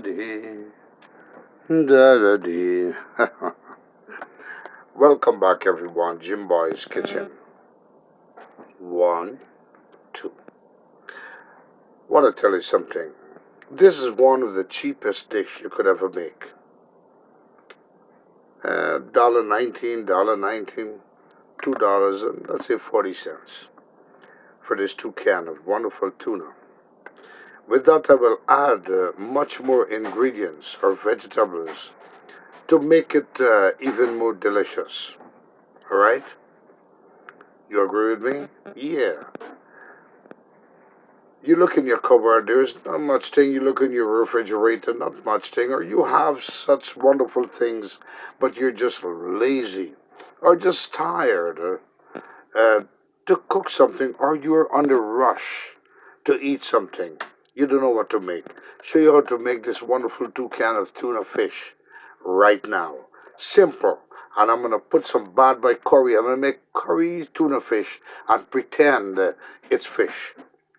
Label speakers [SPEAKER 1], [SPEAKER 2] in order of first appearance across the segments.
[SPEAKER 1] Da-da-dee, da-da-dee. Welcome back, everyone. Jim Boy's Kitchen. 1, 2. Want to tell you something. This is one of the cheapest dish you could ever make. $1.19, $1.19, $2, and let's say 40 cents for this 2 can of wonderful tuna. With that, I will add much more ingredients or vegetables to make it even more delicious. All right? You agree with me? Yeah. You look in your cupboard, there's not much thing. You look in your refrigerator, not much thing. Or you have such wonderful things, but you're just lazy or just tired to cook something, or you're under rush to eat something. You don't know what to make. Show you how to make this wonderful 2 can of tuna fish right now. Simple. And I'm going to put some bad boy curry. I'm going to make curry tuna fish and pretend it's fish.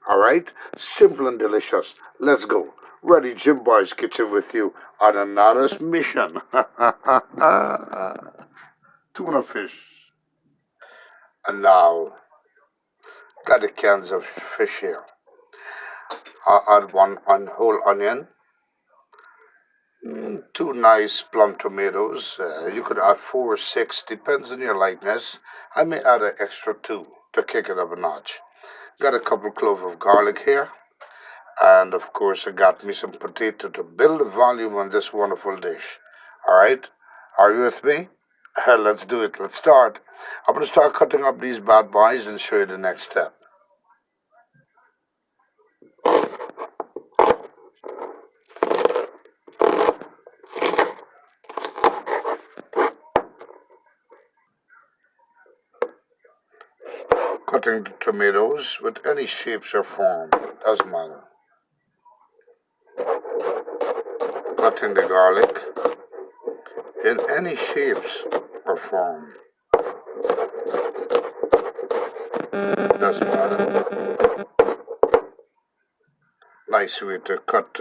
[SPEAKER 1] All right? Simple and delicious. Let's go. Ready, Jim Boy's Kitchen with you on another mission. Tuna fish. And now, got the cans of fish here. I'll add one whole onion, 2 nice plum tomatoes. You could add 4 or 6, depends on your likeness. I may add an extra 2 to kick it up a notch. Got a couple cloves of garlic here. And of course, I got me some potato to build the volume on this wonderful dish. All right? Are you with me? Let's do it. Let's start. I'm going to start cutting up these bad boys and show you the next step. Cutting the tomatoes with any shapes or form, doesn't matter. Cutting the garlic in any shapes or form, doesn't matter. Nice way to cut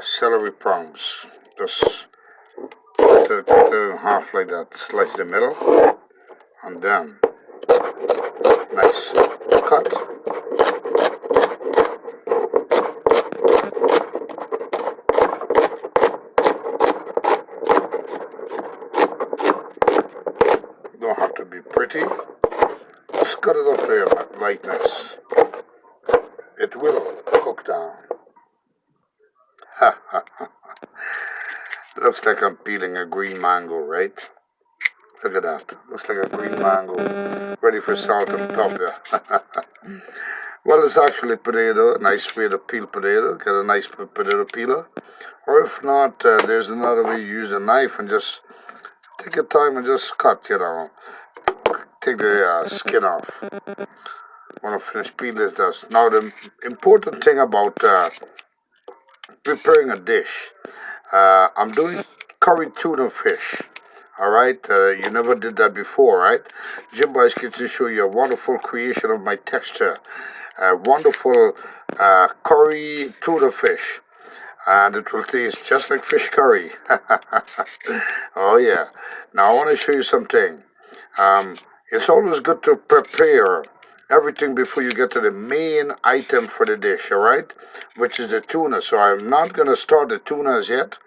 [SPEAKER 1] celery prongs. Just cut it in half like that, slice the middle, and then nice cut. Don't have to be pretty. Just cut it off there like this. It will cook down. Ha ha ha. Looks like I'm peeling a green mango, right? Look at that. Looks like a green mango. Ready for salt and pepper. Well, it's actually potato. A nice way to peel potato. Get a nice potato peeler. Or if not, there's another way you use a knife and just take your time and just cut, Take the skin off. When I finish peeling this. Now, the important thing about preparing a dish, I'm doing curry tuna fish. All right, you never did that before, right? Jim Boy's Kitchen show you a wonderful creation of my texture. A wonderful curry tuna fish. And it will taste just like fish curry. Oh, yeah. Now, I want to show you something. It's always good to prepare everything before you get to the main item for the dish, all right? Which is the tuna. So I'm not going to start the tuna as yet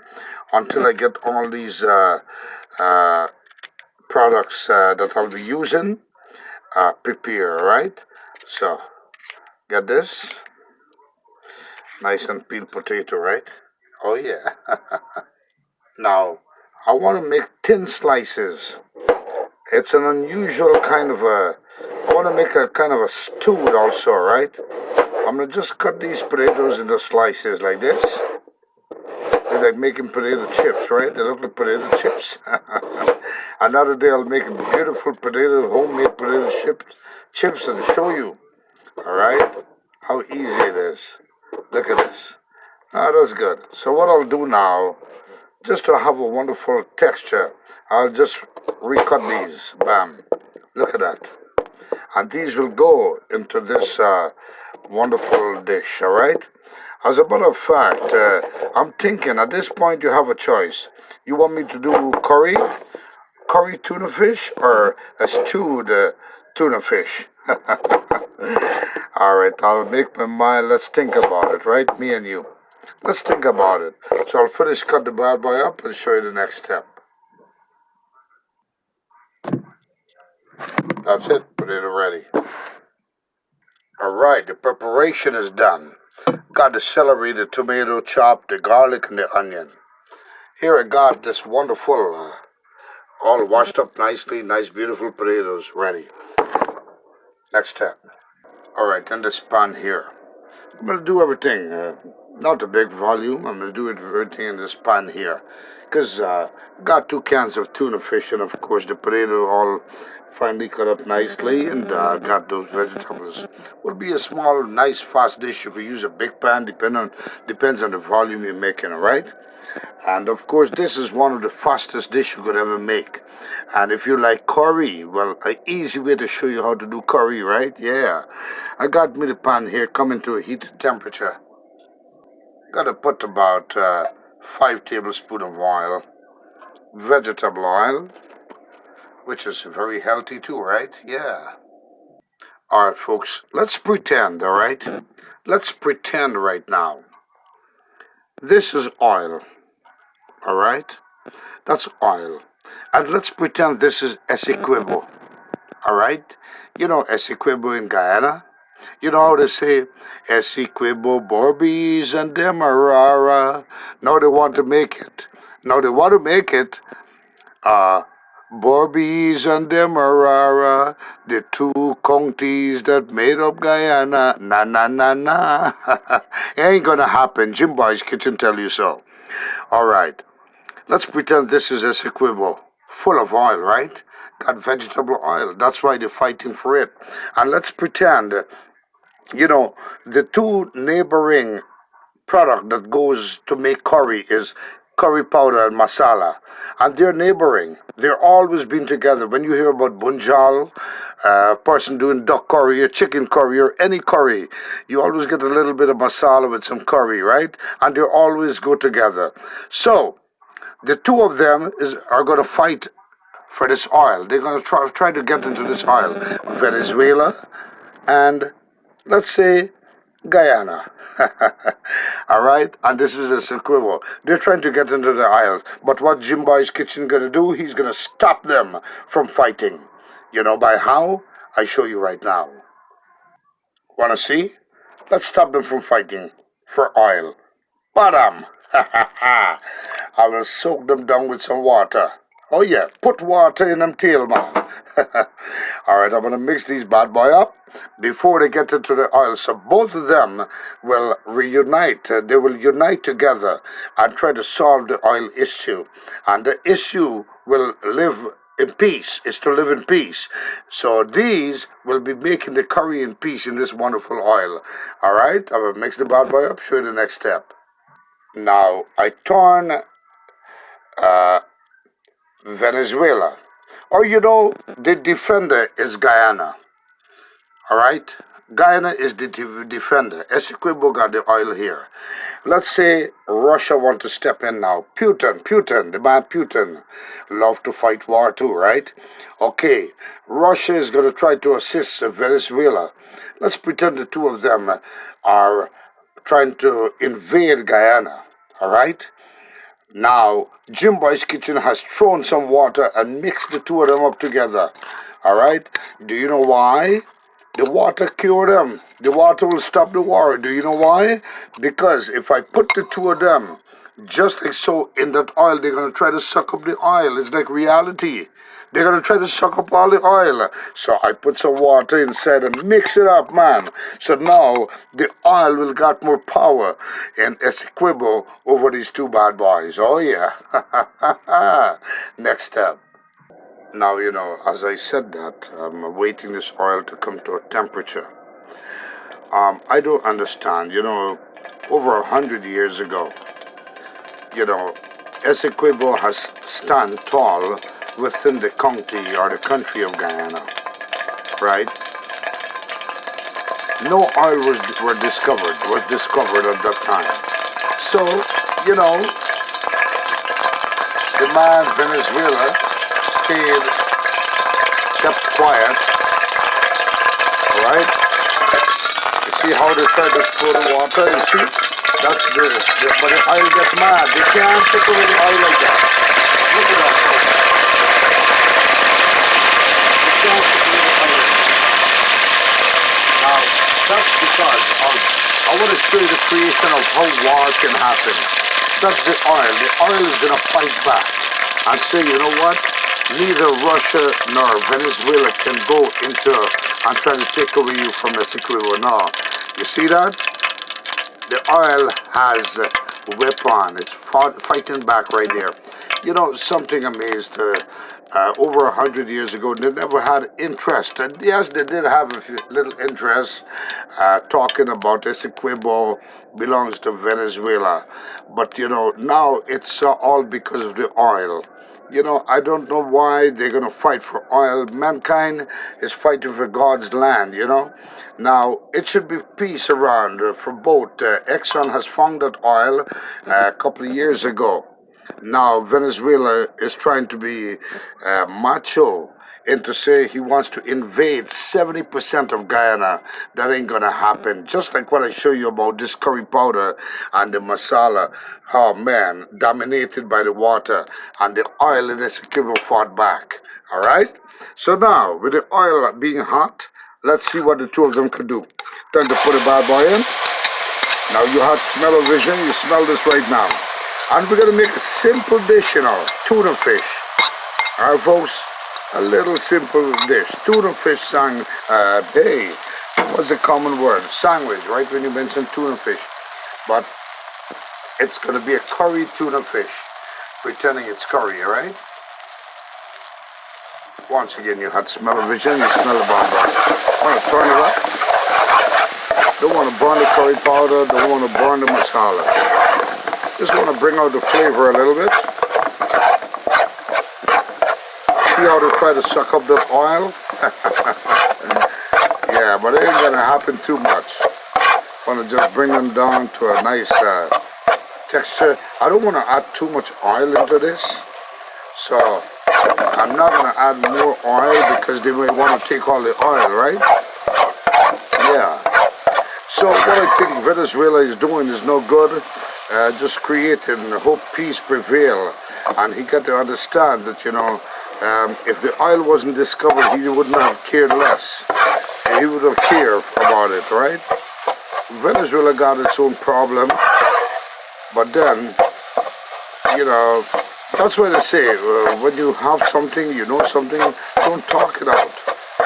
[SPEAKER 1] until I get all these products that I'll be using prepare, all right? So, get this. Nice and peeled potato, right? Oh, yeah. Now, I want to make thin slices. It's an unusual kind of I want to make a kind of a stew also, right? I'm going to just cut these potatoes into slices like this. It's like making potato chips, right? They look like potato chips. Another day I'll make beautiful homemade potato chips and show you, all right, how easy it is. Look at this. Ah, that's good. So what I'll do now, just to have a wonderful texture, I'll just recut these. Bam. Look at that. And these will go into this Wonderful dish, all right? As a matter of fact, I'm thinking at this point you have a choice. You want me to do curry tuna fish, or a stewed tuna fish? All right, I'll make my mind. Let's think about it, right? Me and you. Let's think about it. So I'll finish cut the bad boy up and show you the next step. That's it. Put it ready. All right, the preparation is done. Got the celery, the tomato chopped, the garlic, and the onion. Here I got this wonderful, all washed up nicely, nice, beautiful potatoes ready. Next step. All right, then this pan here. I'm gonna do everything. Not a big volume. I'm gonna do everything in this pan here, cause got 2 cans of tuna fish and of course the potato all finely cut up nicely, and got those vegetables. Will be a small, nice, fast dish. You could use a big pan, depends on the volume you're making. All right. And of course, this is one of the fastest dishes you could ever make. And if you like curry, well, an easy way to show you how to do curry, right? Yeah. I got me the pan here coming to a heated temperature. Gotta put about 5 tablespoons of oil, vegetable oil, which is very healthy too, right? Yeah. All right, folks, let's pretend, all right? Let's pretend right now. This is oil, all right? That's oil. And let's pretend this is Essequibo, all right? You know Essequibo in Guyana? You know how they say Essequibo, Borbies, and Demerara? Now they want to make it. Now they want to make it uh, Borbies and Demerara, the two counties that made up Guyana. Na na na na. It ain't gonna happen. Jim Boy's Kitchen tell you so. All right. Let's pretend this is Essequibo, full of oil, right? Got vegetable oil. That's why they're fighting for it. And let's pretend, the two neighboring product that goes to make curry is curry powder and masala. And they're neighboring. They're always been together. When you hear about bunjal, person doing duck curry or chicken curry or any curry, you always get a little bit of masala with some curry, right? And they always go together. So, the two of them are going to fight for this oil. They're going to try to get into this oil. Venezuela and, let's say, Guyana. All right? And this is a equivalent. They're trying to get into the oil. But what Jimbo's Kitchen going to do, he's going to stop them from fighting. You know by how? I show you right now. Want to see? Let's stop them from fighting for oil. Bottom. I will soak them down with some water. Oh yeah, put water in them tail, man. All right, I'm gonna mix these bad boy up before they get into the oil. So both of them will reunite. They will unite together and try to solve the oil issue. And the issue will live in peace. Is to live in peace. So these will be making the curry in peace in this wonderful oil. All right, I will mix the bad boy up. Show you the next step. Now, I turn uh, Venezuela. Or, the defender is Guyana. All right? Guyana is the defender. Essequibo got the oil here. Let's say Russia want to step in now. Putin, the man Putin, love to fight war too, right? Okay, Russia is going to try to assist Venezuela. Let's pretend the two of them are trying to invade Guyana. All right? Now, Jim Boy's Kitchen has thrown some water and mixed the two of them up together. All right? Do you know why? The water cured them. The water will stop the war. Do you know why? Because if I put the two of them just like so in that oil, they're going to try to suck up the oil. It's like reality. They're going to try to suck up all the oil. So I put some water inside and mix it up, man. So now the oil will got more power in Essequibo over these two bad boys. Oh, yeah. Next step. Now, as I said that, I'm waiting this oil to come to a temperature. I don't understand. Over 100 years ago, Essequibo has stand tall within the county or the country of Guyana, right? No oil was discovered at that time. So, you know, the man Venezuela stayed, kept quiet, right? You see how they try to throw the water, you see? That's but the oil gets mad. They can't take away the oil like that. Look at that, folks. They can't take away the oil like that. Now, that's because I want to show you the creation of how war can happen. That's the oil. The oil is going to fight back and say, you know what? Neither Russia nor Venezuela can go into and try to take away you from Essequibo. No. You see that? The oil has a weapon. It's fighting back right there. You know, something amazed. Over 100 years ago, they never had interest. And yes, they did have a few little interest talking about Essequibo belongs to Venezuela. But, you know, now it's all because of the oil. You know, I don't know why they're going to fight for oil. Mankind is fighting for God's land, you know. Now, it should be peace around for both. Exxon has found that oil a couple of years ago. Now, Venezuela is trying to be macho and to say he wants to invade 70% of Guyana. That ain't gonna happen. Just like what I show you about this curry powder and the masala. Oh man, dominated by the water and the oil in this cube fought back. All right. So now, with the oil being hot, let's see what the two of them could do. Time to put a bad boy in. Now you had smell of vision. You smell this right now. And we're gonna make a simple dish, you know, tuna fish. All right, folks, a little simple dish. Tuna fish hey, what's the common word? Sandwich, right? When you mention tuna fish. But it's going to be a curry tuna fish, pretending it's curry, all right? Once again, you had smell-o-vision, you smell the bomb. Want to turn it up? Don't want to burn the curry powder, don't want to burn the masala. Just want to bring out the flavor a little bit. See how they try to suck up that oil? Yeah, but it ain't gonna happen too much. Want to just bring them down to a nice texture. I don't want to add too much oil into this, so I'm not gonna add more oil because they may want to take all the oil, right? Yeah. So what I think Venezuela is doing is no good. Just creating hope peace prevail, and he got to understand that if the oil wasn't discovered, he wouldn't have cared less. He would have cared about it, right? Venezuela got its own problem, but then, that's why they say when you have something, you know something, don't talk it out.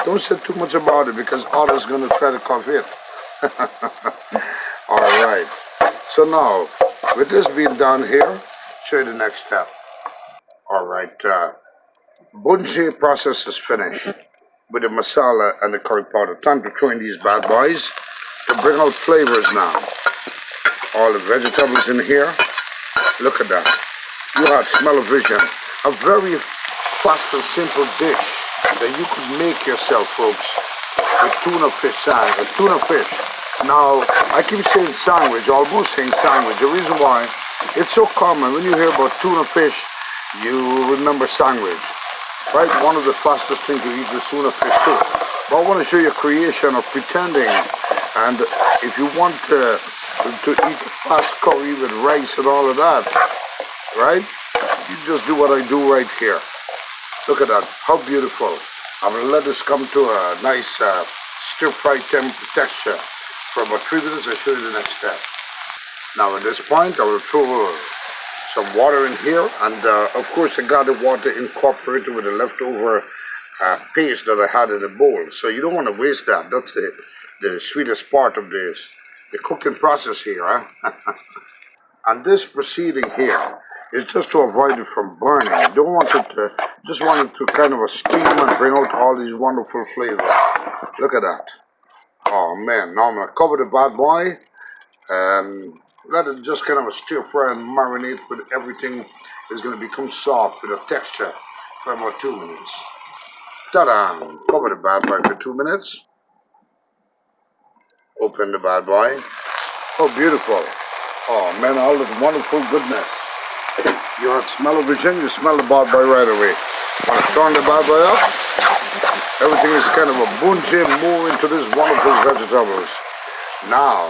[SPEAKER 1] Don't say too much about it because others going to try to cover it. All right. So now, with this being done here, show you the next step. All right. Bunji process is finished with the masala and the curry powder. Time to throw in these bad boys to bring out flavors now. All the vegetables in here. Look at that. You had smell-o-vision. A very fast and simple dish that you could make yourself, folks, with tuna fish sandwich. Tuna fish. Now, I keep saying sandwich, almost saying sandwich. The reason why, it's so common. When you hear about tuna fish, you remember sandwich. Right? One of the fastest things to eat is tuna fish too. But I want to show you a creation of pretending. And if you want to eat fast curry with rice and all of that, right? You just do what I do right here. Look at that. How beautiful. I'm going to let this come to a nice stir-fry texture. For about 3 minutes, I'll show you the next step. Now at this point, I will throw some water in here, and of course I got the water incorporated with the leftover paste that I had in the bowl. So you don't want to waste that. That's the sweetest part of this, the cooking process here. Huh? And this proceeding here is just to avoid it from burning. You don't want it to, just want it to kind of steam and bring out all these wonderful flavors. Look at that. Oh man, now I'm going to cover the bad boy and let it just kind of stir fry and marinate with everything. Is going to become soft with a texture for about 2 minutes. Ta-da! Cover the bad boy for 2 minutes. Open the bad boy. Oh, beautiful. Oh, man, all this wonderful goodness. You have smell-o-vision, you smell the bad boy right away. Want to turn the bad boy up? Everything is kind of a bunche move into these wonderful vegetables. Now,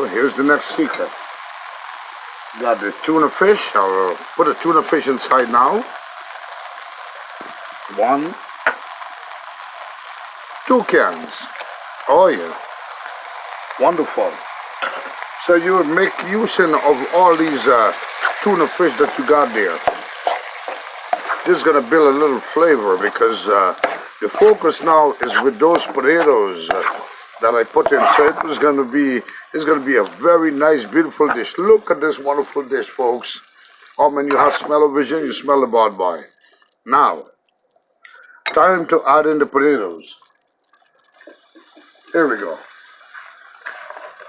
[SPEAKER 1] here's the next secret. Got the tuna fish. I'll put the tuna fish inside now. 1, 2 cans. Oh yeah, wonderful. So you would make use of all these tuna fish that you got there. This is gonna build a little flavor because the focus now is with those potatoes that I put in. So it's gonna be a very nice, beautiful dish. Look at this wonderful dish, folks. Oh man, you have smell-o-vision, you smell the bad boy. Now, time to add in the potatoes. Here we go.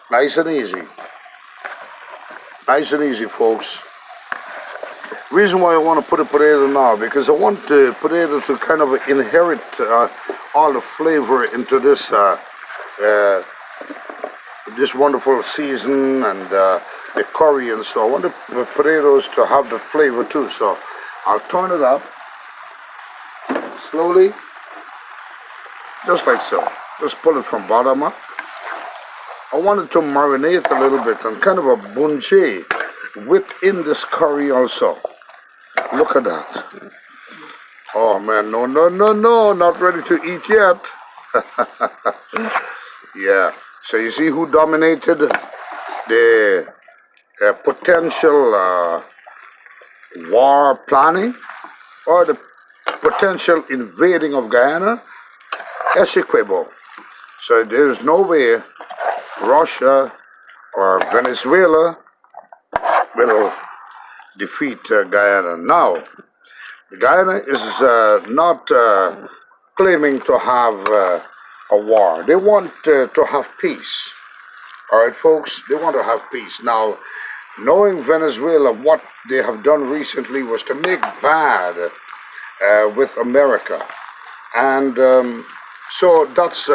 [SPEAKER 1] Nice and easy. Nice and easy, folks. Reason why I want to put a potato now, because I want the potato to kind of inherit all the flavor into this this wonderful season and the curry, and so I want the potatoes to have the flavor too. So I'll turn it up slowly, just like so. Just pull it from bottom up. I wanted to marinate a little bit and kind of a bunche within this curry also. Look at that. Oh man, no, not ready to eat yet. Yeah, so you see who dominated the potential war planning or the potential invading of Guyana? Essequibo. So there's no way Russia or Venezuela will defeat Guyana. Now, Guyana is not claiming to have a war. They want to have peace. All right, folks, they want to have peace. Now, knowing Venezuela, what they have done recently was to make bad with America. And so that's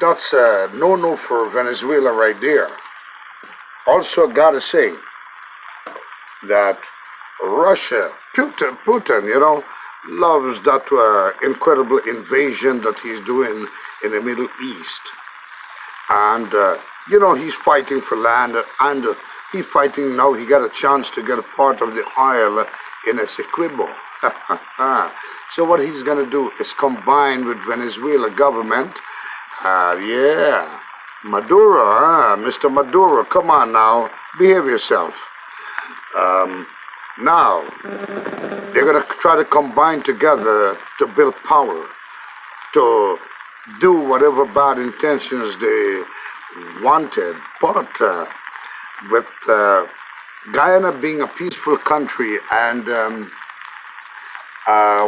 [SPEAKER 1] no for Venezuela right there. Also, gotta say that Russia, Putin, loves that incredible invasion that he's doing in the Middle East. And, he's fighting for land, and he's fighting now. He got a chance to get a part of the oil in Essequibo. So what he's going to do is combine with Venezuela government. Maduro, Mr. Maduro, come on now, behave yourself. Now, they're going to try to combine together to build power, to do whatever bad intentions they wanted. But with Guyana being a peaceful country and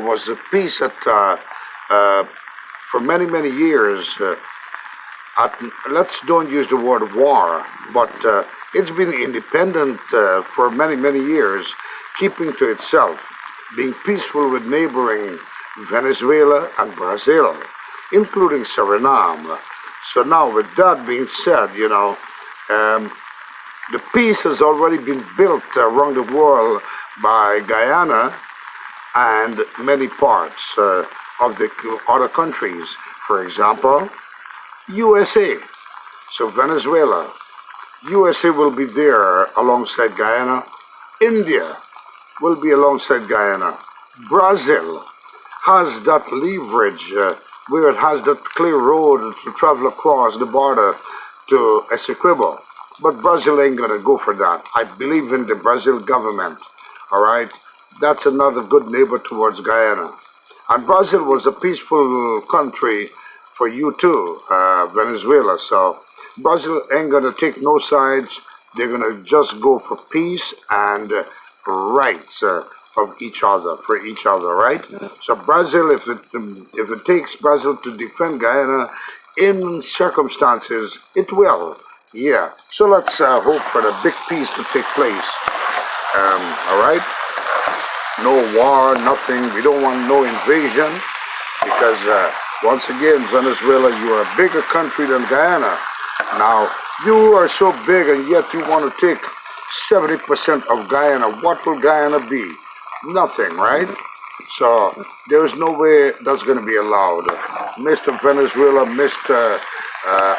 [SPEAKER 1] was a peace that for many, many years, let's don't use the word war, but it's been independent for many, many years, keeping to itself, being peaceful with neighboring Venezuela and Brazil, including Suriname. So now with that being said, the peace has already been built around the world by Guyana and many parts of the other countries. For example, USA. So Venezuela, USA will be there alongside Guyana. India will be alongside Guyana. Brazil has that leverage where it has that clear road to travel across the border to Essequibo. But Brazil ain't gonna go for that. I believe in the Brazil government, all right? That's another good neighbor towards Guyana. And Brazil was a peaceful country for you too, Venezuela. So Brazil ain't gonna take no sides. They're gonna just go for peace and rights of each other, for each other, right? So Brazil, if it takes Brazil to defend Guyana in circumstances, it will. Yeah. So let's hope for the big peace to take place. All right. No war, nothing. We don't want no invasion. because once again, Venezuela, you are a bigger country than Guyana. Now, you are so big and yet you want to take 70% of Guyana. What will Guyana be? Nothing, right? So there is no way that's going to be allowed. Mr. Venezuela, Mr. Uh,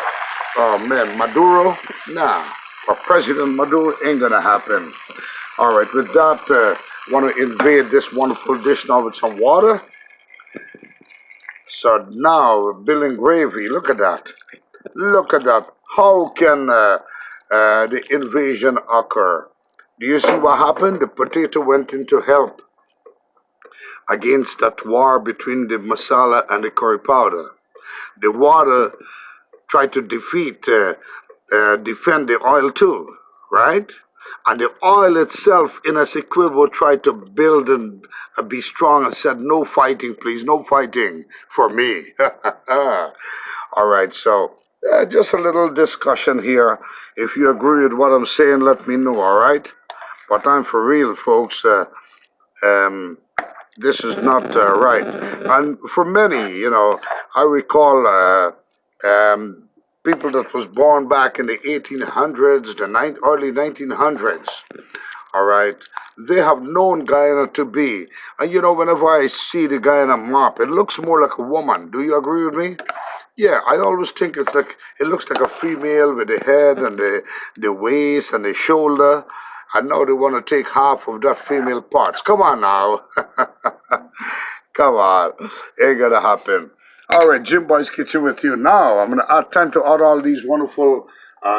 [SPEAKER 1] oh man, Maduro, nah. Or President Maduro ain't going to happen. All right, with that, want to invade this wonderful dish now with some water. So now, building gravy. Look at that. Look at that. How can the invasion occur? Do you see what happened? The potato went in to help against that war between the masala and the curry powder. The water tried to defend the oil too, right? And the oil itself, in its equivalent, tried to build and be strong and said, no fighting, please, no fighting for me. All right, so just a little discussion here. If you agree with what I'm saying, let me know, all right? But I'm for real, folks. Um, this is not right. And for many, I recall people that was born back in the 1800s, the early 1900s. All right, they have known Guyana to be, and whenever I see the Guyana map, it looks more like a woman. Do you agree with me? Yeah, I always think it looks like a female with the head and the waist and the shoulder. And now they want to take half of that female parts. Come on now. Come on. Ain't gonna happen. All right, Jim Boy's Kitchen with you now. I'm gonna add time to add all these wonderful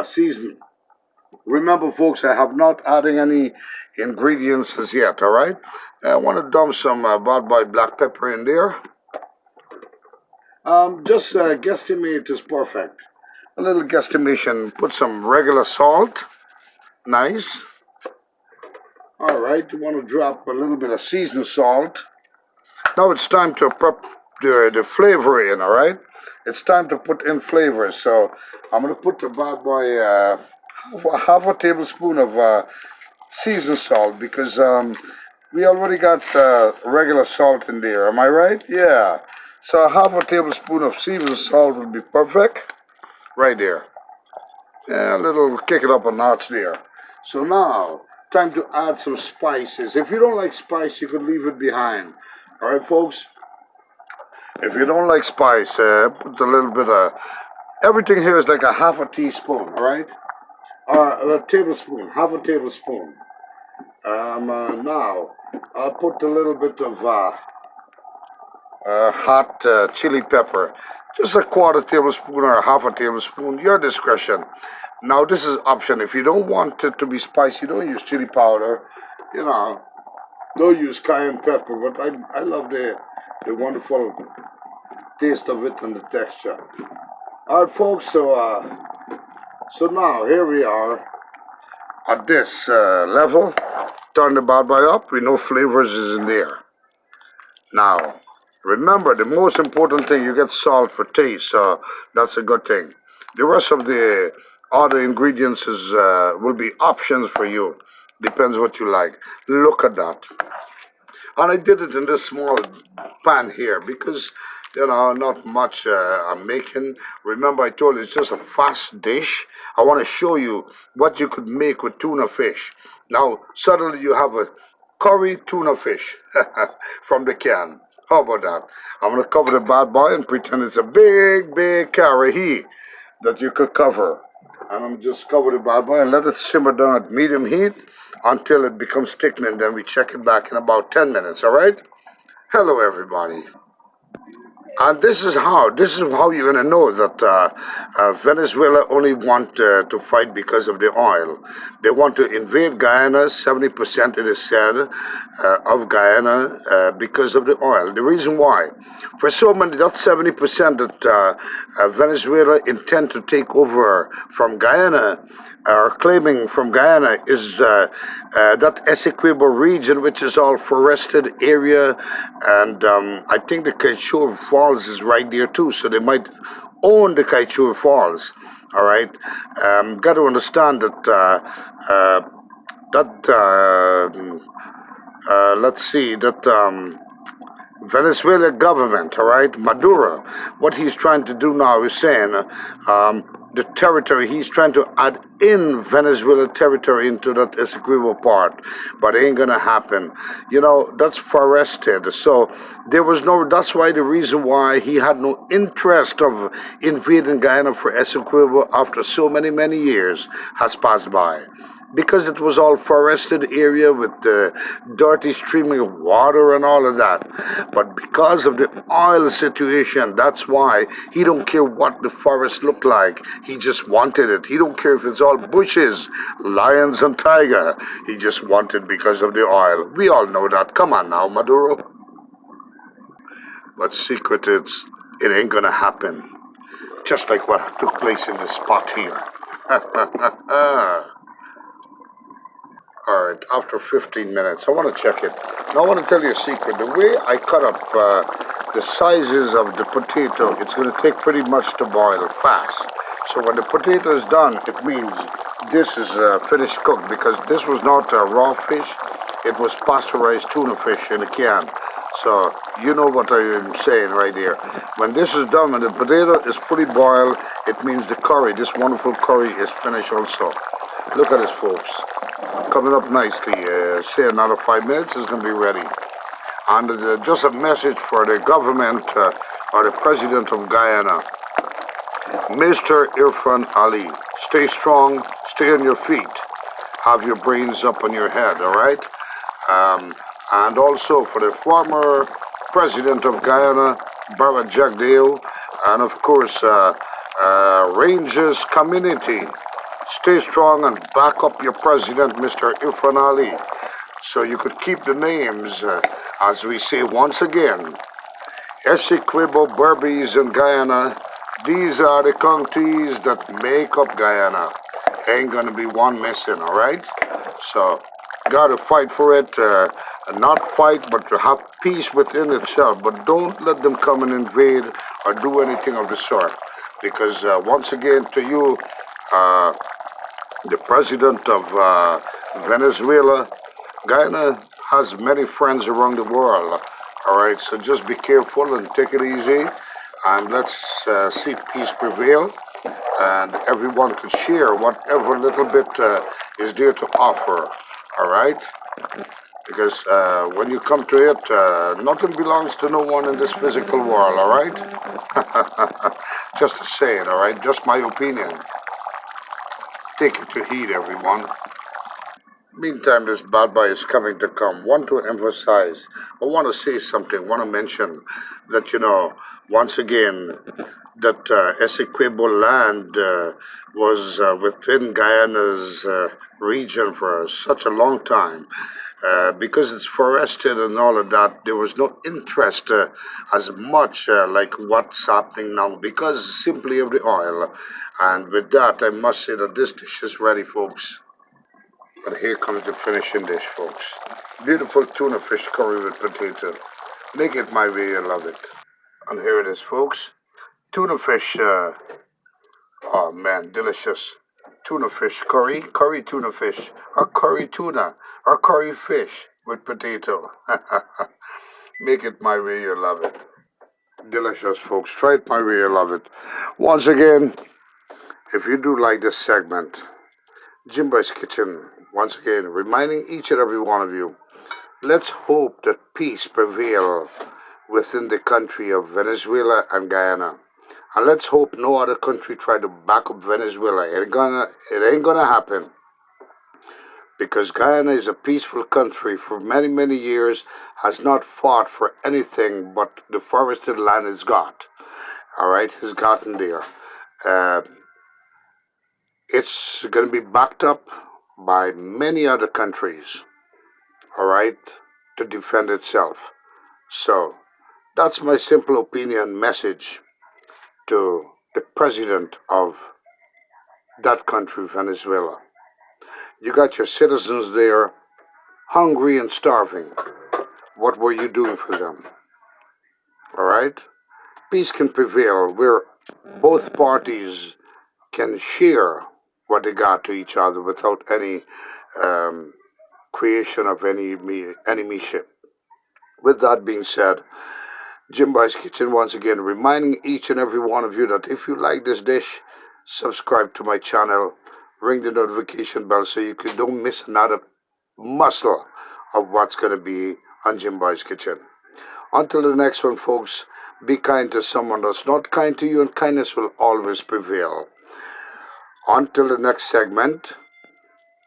[SPEAKER 1] season. Remember, folks, I have not adding any ingredients as yet. All right. I want to dump some bad boy black pepper in there. Just guesstimate is perfect. A little guesstimation. Put some regular salt. Nice. All right. You want to drop a little bit of seasoned salt. Now it's time to prep the flavor in. All right. It's time to put in flavors. So I'm gonna put the bad boy half a tablespoon of seasoned salt because we already got regular salt in there. Am I right? Yeah. So half a tablespoon of seasoned salt would be perfect. Right there. Yeah, a little kick it up a notch there. So now, time to add some spices. If you don't like spice, you could leave it behind. All right, folks? If you don't like spice, put a little bit of... Everything here is like a half a teaspoon, all right? A tablespoon, half a tablespoon. Now, I'll put a little bit of hot chili pepper. Just a quarter tablespoon or a half a tablespoon, your discretion. Now, this is option. If you don't want it to be spicy, don't use chili powder. You know, don't use cayenne pepper. But I love the wonderful taste of it and the texture. All right, folks. So now here we are at this level. Turn the bad boy up. We know flavors is in there. Now, remember the most important thing, you get salt for taste, so that's a good thing. The rest of the other ingredients will be options for you. Depends what you like. Look at that. And I did it in this small pan here because, not much I'm making. Remember, I told you it's just a fast dish. I want to show you what you could make with tuna fish. Now, suddenly you have a curry tuna fish from the can. How about that? I'm going to cover the bad boy and pretend it's a big, big curry that you could cover. And I'm just cover the bad boy and let it simmer down at medium heat until it becomes thickening. Then we check it back in about 10 minutes, all right? Hello, everybody. And this is how you're going to know that Venezuela only want to fight because of the oil. They want to invade Guyana, 70% it is said, of Guyana because of the oil. The reason why, for so many, that 70% that Venezuela intend to take over from Guyana, are claiming from Guyana is that Essequibo region, which is all forested area, and I think the Kaichur Falls is right there too, so they might own the Kaichur Falls. All right, got to understand that let's see that Venezuela government, all right, Maduro, what he's trying to do now is saying the territory, he's trying to add in Venezuela territory into that Essequibo part, but it ain't gonna happen. That's forested. So there was no, that's why the reason why he had no interest of invading Guyana for Essequibo after so many, many years has passed by because it was all forested area with the dirty streaming water and all of that. But because of the oil situation, that's why he don't care what the forest look like. He just wanted it. He don't care if it's all bushes, lions and tiger. He just wanted because of the oil. We all know that. Come on now, Maduro. But secret is, it ain't gonna happen. Just like what took place in this spot here. All right, after 15 minutes, I want to check it. Now, I want to tell you a secret. The way I cut up the sizes of the potato, it's going to take pretty much to boil fast. So when the potato is done, it means this is finished cooked because this was not raw fish. It was pasteurized tuna fish in a can. So you know what I am saying right here. When this is done, when the potato is fully boiled, it means the curry, this wonderful curry, is finished also. Look at this, folks. Coming up nicely. Say another 5 minutes is going to be ready. And just a message for the government or the president of Guyana, Mr. Irfan Ali. Stay strong, stay on your feet, have your brains up on your head, all right? And also for the former president of Guyana, Barra Jagdeo, and of course, Rangers community. Stay strong and back up your president, Mr. Irfan Ali, so you could keep the names, as we say once again, Essequibo, Berbice, and Guyana. These are the countries that make up Guyana. Ain't gonna be one missing, all right? So, gotta fight for it, not fight, but to have peace within itself. But don't let them come and invade or do anything of the sort, because once again, to you, the president of Venezuela, Guyana has many friends around the world. All right, so just be careful and take it easy, and let's see peace prevail, and everyone can share whatever little bit is there to offer. All right, because when you come to it, nothing belongs to no one in this physical world. All right, just to say it. All right, just my opinion. Take it to heed, everyone. Meantime, this bad boy is coming to come. Want to emphasize, I want to say something, want to mention that, once again, that Essequibo land was within Guyana's region for such a long time. Because it's forested and all of that, there was no interest as much like what's happening now because simply of the oil. And with that, I must say that this dish is ready, folks. And here comes the finishing dish, folks. Beautiful tuna fish curry with potato. Make it my way, I love it. And here it is, folks. Tuna fish, oh man, delicious. Tuna fish curry tuna fish, or curry tuna, or curry fish with potato. Make it my way, you love it. Delicious, folks. Try it my way, you love it. Once again, if you do like this segment, Jimbo's Kitchen, once again, reminding each and every one of you, let's hope that peace prevail within the country of Venezuela and Guyana. And let's hope no other country try to back up Venezuela. It ain't gonna happen. Because Guyana is a peaceful country for many, many years, has not fought for anything but the forested land it's got. All right, has gotten there. Uh, it's going to be backed up by many other countries, all right, to defend itself. So that's my simple opinion message to the president of that country, Venezuela. You got your citizens there hungry and starving. What were you doing for them? All right? Peace can prevail where both parties can share what they got to each other without any um, creation of any enemyship. With that being said, Jimbo's Kitchen once again reminding each and every one of you that if you like this dish, subscribe to my channel, ring the notification bell so don't miss another muscle of what's going to be on Jimbo's Kitchen. Until the next one, folks, be kind to someone that's not kind to you, and kindness will always prevail. Until the next segment,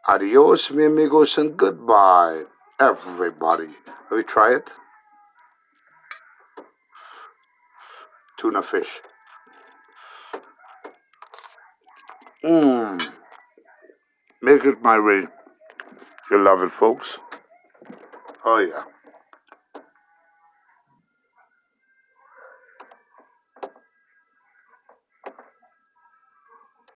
[SPEAKER 1] adios, mi amigos, and goodbye, everybody. Have you try it? Tuna fish. Mmm. Make it my way. You love it, folks. Oh, yeah.